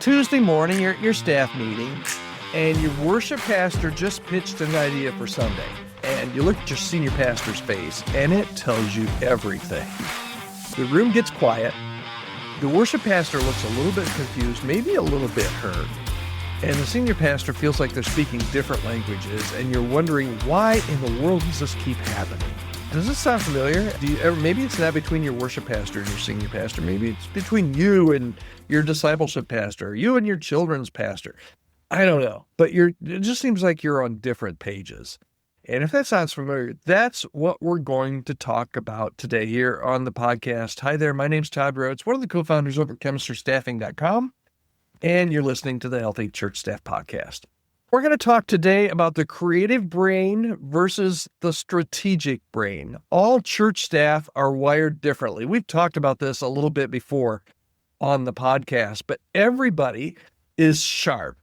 Tuesday morning, you're at your staff meeting, and your worship pastor just pitched an idea for Sunday. And you look at your senior pastor's face, and it tells you everything. The room gets quiet. The worship pastor looks a little bit confused, maybe a little bit hurt. And the senior pastor feels like they're speaking different languages, and you're wondering, why in the world does this keep happening? Does this sound familiar? Maybe it's not between your worship pastor and your senior pastor. Maybe it's between you and your discipleship pastor, you and your children's pastor. I don't know, but it just seems like you're on different pages. And if that sounds familiar, that's what we're going to talk about today here on the podcast. Hi there, my name's Todd Rhoades, one of the co-founders over at chemistrystaffing.com, and you're listening to the Healthy Church Staff Podcast. We're going to talk today about the creative brain versus the strategic brain. All church staff are wired differently. We've talked about this a little bit before on the podcast, but everybody is sharp.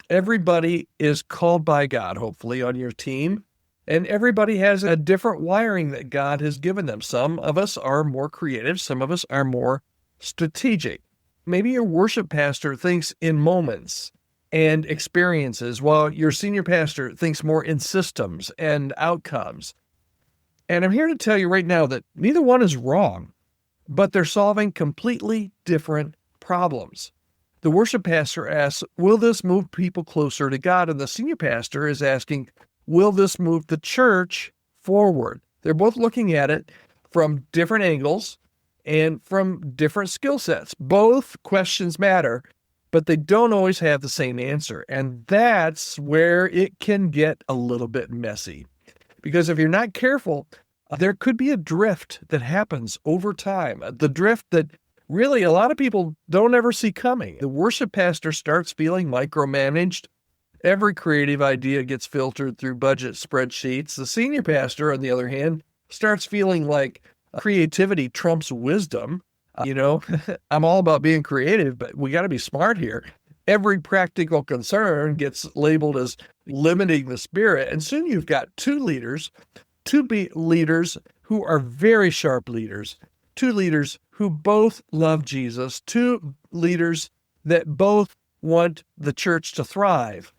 Everybody is called by God, hopefully, on your team, and everybody has a different wiring that God has given them. Some of us are more creative. Some of us are more strategic. Maybe your worship pastor thinks in moments and experiences, while your senior pastor thinks more in systems and outcomes. And I'm here to tell you right now that neither one is wrong, but they're solving completely different problems. The worship pastor asks, will this move people closer to God? And the senior pastor is asking, will this move the church forward? They're both looking at it from different angles and from different skill sets. Both questions matter, but they don't always have the same answer. And that's where it can get a little bit messy. Because if you're not careful, there could be a drift that happens over time. The drift that really a lot of people don't ever see coming. The worship pastor starts feeling micromanaged. Every creative idea gets filtered through budget spreadsheets. The senior pastor, on the other hand, starts feeling like creativity trumps wisdom. I'm all about being creative, but we got to be smart here. Every practical concern gets labeled as limiting the spirit. And soon you've got two leaders who are very sharp leaders, two leaders who both love Jesus, two leaders that both want the church to thrive.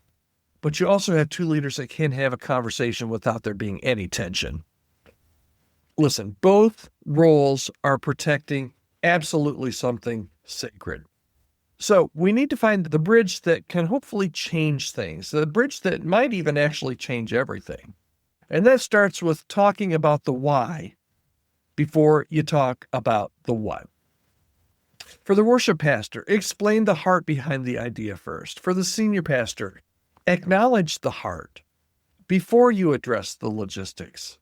But you also have two leaders that can have a conversation without there being any tension. Listen, both roles are protecting absolutely something sacred. So we need to find the bridge that can hopefully change things, the bridge that might even actually change everything. And that starts with talking about the why before you talk about the what. For the worship pastor, explain the heart behind the idea first. For the senior pastor, acknowledge the heart before you address the logistics.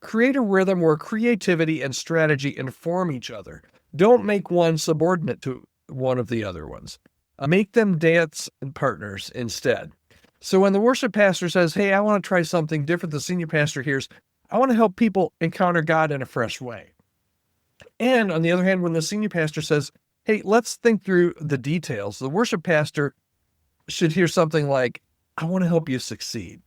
Create a rhythm where creativity and strategy inform each other. Don't make one subordinate to one of the other ones. Make them dance and partners instead. So when the worship pastor says, hey, I want to try something different, the senior pastor hears, I want to help people encounter God in a fresh way. And on the other hand, when the senior pastor says, hey, let's think through the details, the worship pastor should hear something like, I want to help you succeed.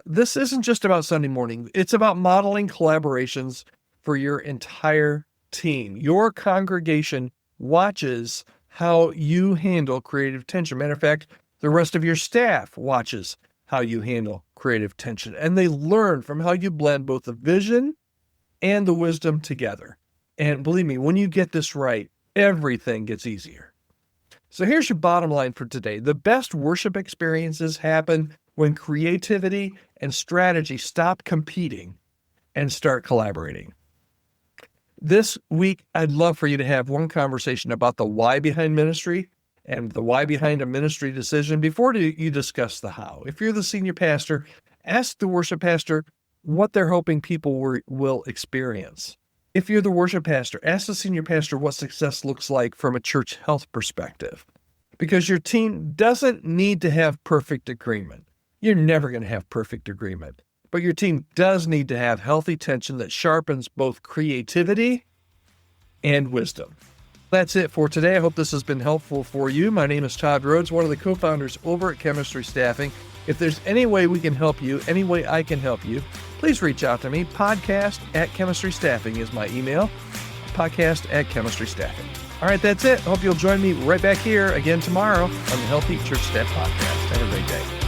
This isn't just about Sunday morning. It's about modeling collaborations for your entire team. Your congregation watches how you handle creative tension. Matter of fact, the rest of your staff watches how you handle creative tension, and they learn from how you blend both the vision and the wisdom together. And believe me, when you get this right, everything gets easier. So here's your bottom line for today. The best worship experiences happen when creativity and strategy stop competing and start collaborating. This week, I'd love for you to have one conversation about the why behind ministry and the why behind a ministry decision before you discuss the how. If you're the senior pastor, ask the worship pastor what they're hoping people will experience. If you're the worship pastor, ask the senior pastor what success looks like from a church health perspective. Because your team doesn't need to have perfect agreement. You're never going to have perfect agreement. But your team does need to have healthy tension that sharpens both creativity and wisdom. That's it for today. I hope this has been helpful for you. My name is Todd Rhoades, one of the co-founders over at Chemistry Staffing. If there's any way we can help you, any way I can help you, please reach out to me. Podcast@chemistrystaffing is my email. Podcast@chemistrystaffing. All right, that's it. Hope you'll join me right back here again tomorrow on the Healthy Church Staff Podcast. Have a great day.